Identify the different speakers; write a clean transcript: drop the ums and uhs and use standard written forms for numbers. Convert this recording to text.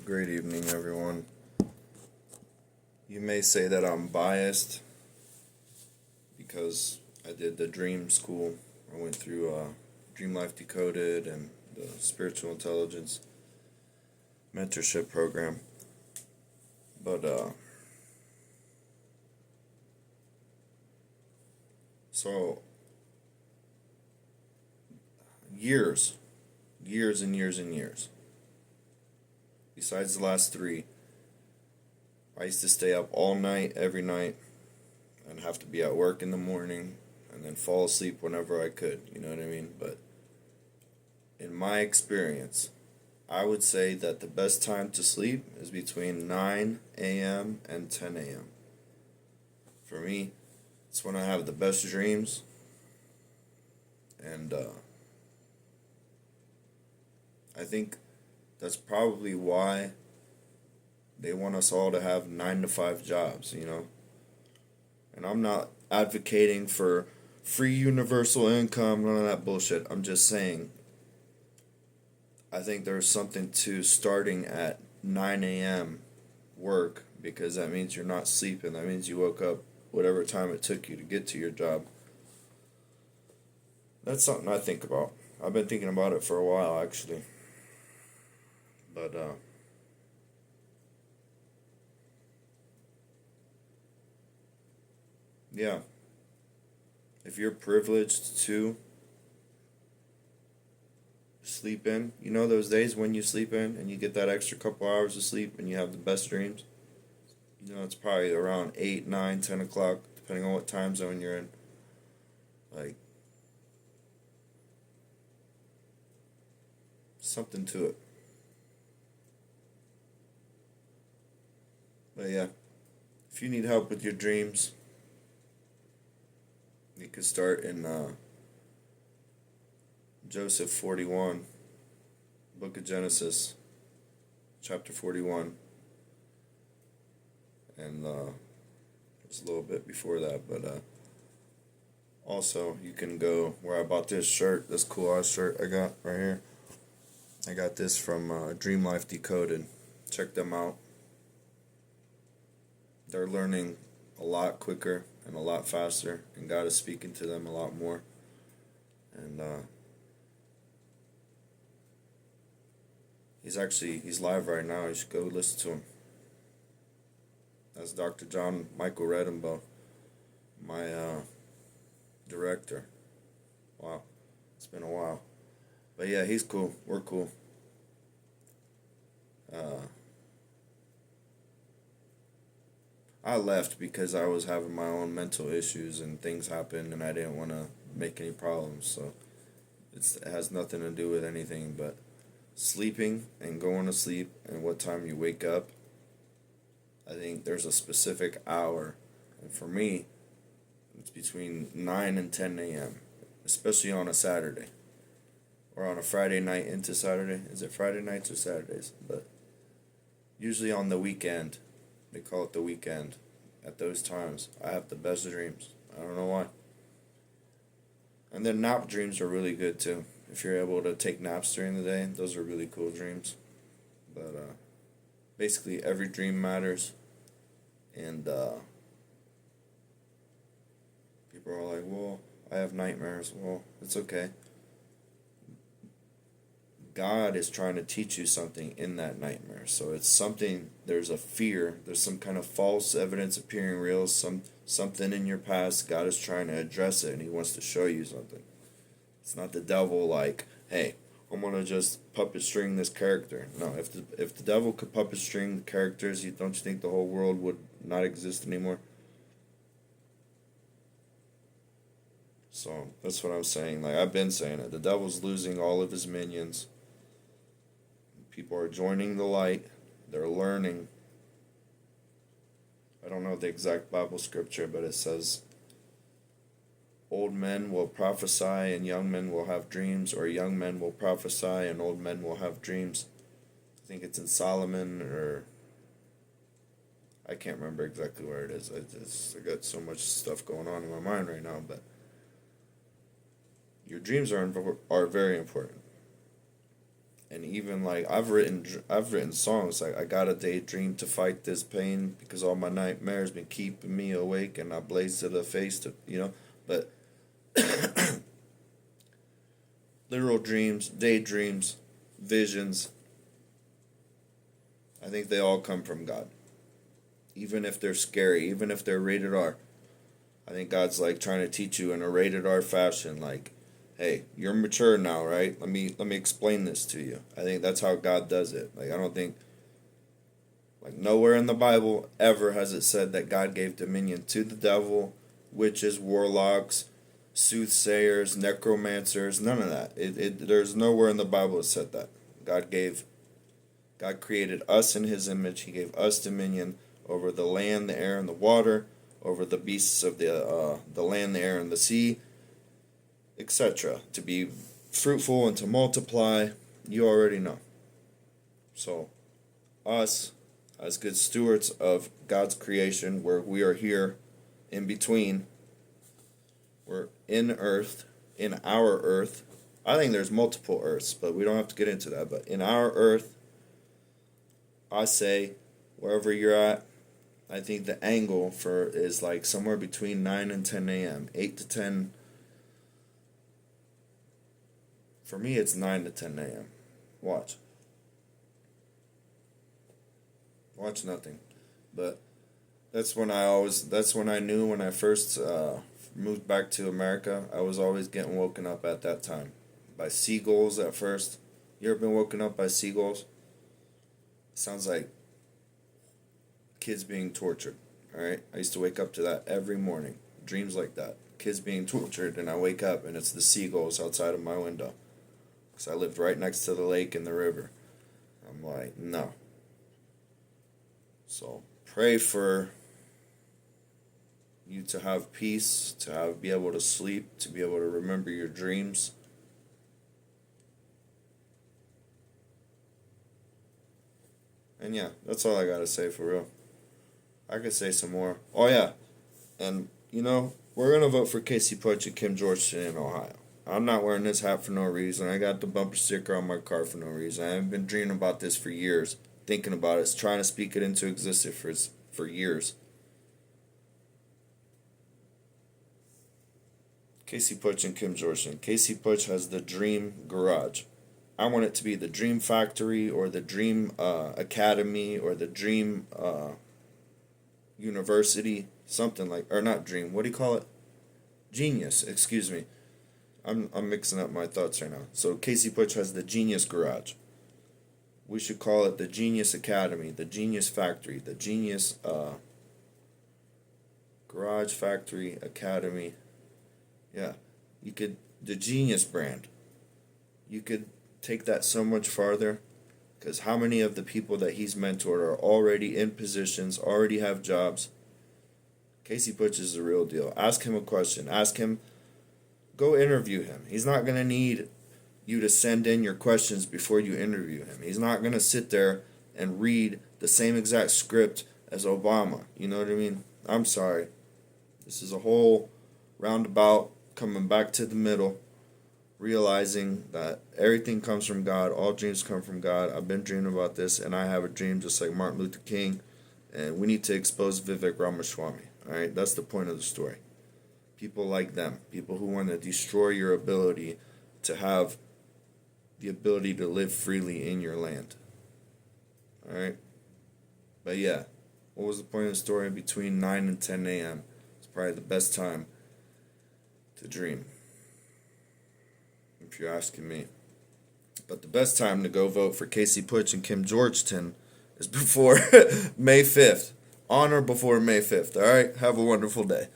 Speaker 1: Great evening, everyone. You may say that I'm biased because I did the Dream School. I went through Dream Life Decoded and the Spiritual Intelligence Mentorship Program. But, so, years and years and years. Besides the last 3, I used to stay up all night, every night, and have to be at work in the morning, and then fall asleep whenever I could, you know what I mean? But in my experience, I would say that the best time to sleep is between 9 a.m. and 10 a.m. For me, it's when I have the best dreams, and I think that's probably why they want us all to have 9 to 5 jobs, you know? And I'm not advocating for free universal income, none of that bullshit. I'm just saying, I think there's something to starting at 9 a.m. work, because that means you're not sleeping. That means you woke up whatever time it took you to get to your job. That's something I think about. I've been thinking about it for a while, actually. But, yeah. If you're privileged to sleep in, you know those days when you sleep in and you get that extra couple hours of sleep and you have the best dreams? You know, it's probably around 8, 9, 10 o'clock, depending on what time zone you're in. Like, something to it. But yeah, if you need help with your dreams, you can start in Joseph 41, Book of Genesis, chapter 41. And it's a little bit before that, but also you can go where I bought this shirt, this cool ass shirt I got right here. I got this from Dream Life Decoded. Check them out. They're learning a lot quicker and a lot faster, and God is speaking to them a lot more. And he's live right now. You should go listen to him. That's Dr. John Michael Redenbaugh, my director. Wow, it's been a while. But yeah, he's cool. We're cool. I left because I was having my own mental issues and things happened and I didn't want to make any problems. So it has nothing to do with anything but sleeping and going to sleep and what time you wake up. I think there's a specific hour. And for me, it's between 9 and 10 a.m., especially on a Saturday or on a Friday night into Saturday. Is it Friday nights or Saturdays? But usually on the weekend. They call it the weekend. At those times, I have the best dreams. I don't know why. And then nap dreams are really good too. If you're able to take naps during the day, those are really cool dreams. But basically, every dream matters. And people are like, well, I have nightmares. Well, it's okay. God is trying to teach you something in that nightmare. So it's something, there's a fear, there's some kind of false evidence appearing real, something in your past. God is trying to address it and he wants to show you something. It's not the devil like, hey, I'm gonna just puppet string this character. No, if the devil could puppet string the characters, don't you think the whole world would not exist anymore? So that's what I'm saying. Like I've been saying it. The devil's losing all of his minions. People are joining the light. They're learning. I don't know the exact Bible scripture, but it says, old men will prophesy and young men will have dreams, or young men will prophesy and old men will have dreams. I think it's in Solomon, or I can't remember exactly where it is. I got so much stuff going on in my mind right now, but your dreams are very important. And even like I've written songs like I got a daydream to fight this pain because all my nightmares been keeping me awake and I blaze to the face to but literal dreams, daydreams, visions, I think they all come from God. Even if they're scary, even if they're rated R. I think God's like trying to teach you in a rated R fashion, like, hey, you're mature now, right? Let me explain this to you. I think that's how God does it. Like I don't think like nowhere in the Bible ever has it said that God gave dominion to the devil, witches, warlocks, soothsayers, necromancers, none of that. There's nowhere in the Bible it said that. God created us in his image. He gave us dominion over the land, the air, and the water, over the beasts of the land, the air, and the sea, etc. To be fruitful and to multiply. You already know. So, us, as good stewards of God's creation, where we are here in between, we're in earth, in our earth. I think there's multiple earths, but we don't have to get into that. But in our earth, I say, wherever you're at, I think the angle for is like somewhere between 9 and 10 a.m. 8 to 10. For me, it's 9 to 10 a.m. Watch. Watch nothing. But that's when I knew when I first moved back to America, I was always getting woken up at that time. By seagulls at first. You ever been woken up by seagulls? Sounds like kids being tortured. Alright? I used to wake up to that every morning. Dreams like that. Kids being tortured, and I wake up and it's the seagulls outside of my window. Because I lived right next to the lake and the river. I'm like, no. So pray for you to have peace, be able to sleep, to be able to remember your dreams. And yeah, that's all I gotta say for real. I could say some more. Oh yeah, and we're gonna vote for Casey Putsch and Kim Georgeton in Ohio. I'm not wearing this hat for no reason. I got the bumper sticker on my car for no reason. I have been dreaming about this for years, thinking about it, trying to speak it into existence for years. Casey Putsch and Kim Georgeton. Casey Putsch has the Dream Garage. I want it to be the Dream Factory or the Dream Academy or the Dream University, something like, or not Dream. What do you call it? Genius. Excuse me. I'm mixing up my thoughts right now. So Casey Putsch has the Genius Garage. We should call it the Genius Academy, the Genius Factory, the Genius Garage Factory Academy. Yeah, the Genius brand. You could take that so much farther, because how many of the people that he's mentored are already in positions, already have jobs? Casey Putsch is the real deal. Ask him a question. Ask him, go interview him. He's not going to need you to send in your questions before you interview him. He's not going to sit there and read the same exact script as Obama. You know what I mean? I'm sorry. This is a whole roundabout, coming back to the middle, realizing that everything comes from God, all dreams come from God. I've been dreaming about this, and I have a dream just like Martin Luther King, and we need to expose Vivek Ramaswamy. Alright, that's the point of the story. People like them, people who want to destroy your ability to have the ability to live freely in your land. Alright? But yeah, what was the point of the story? Between 9 and 10 a.m. It's probably the best time to dream, if you're asking me. But the best time to go vote for Casey Putsch and Kim Georgeton is before May 5th. On or before May 5th, alright? Have a wonderful day.